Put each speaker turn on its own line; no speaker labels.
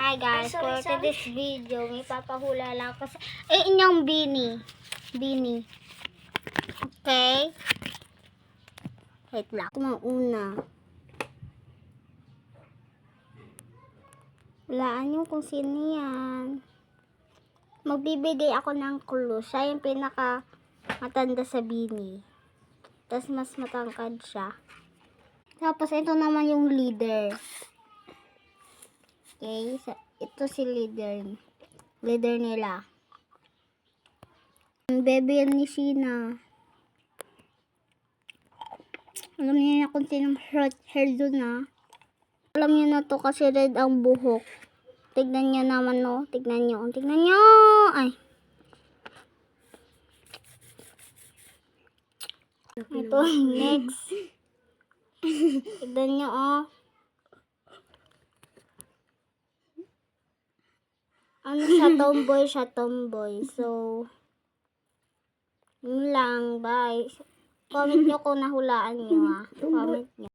Hi guys,
sorry,
for today's video, may papahula lang ako sa inyong Bini. Okay? Wait lang. Ito mauna. Walaan nyo kung sino yan. Magbibigay ako ng clue. Siya yung pinaka matanda sa Bini. Tapos mas matangkad siya. Tapos ito naman yung leader. Okay, ito si leader. Leader nila. Ang baby yan ni Sheena. Alam niyo na kung sinong short hair dun ah. Alam niyo na to kasi red ang buhok. Tignan niyo naman no. Tignan niyo. Ay. Ito next. Tignan niyo oh. Ano siya tomboy. So, yun lang. Bye. Comment nyo kung nahulaan nyo ah. Comment nyo.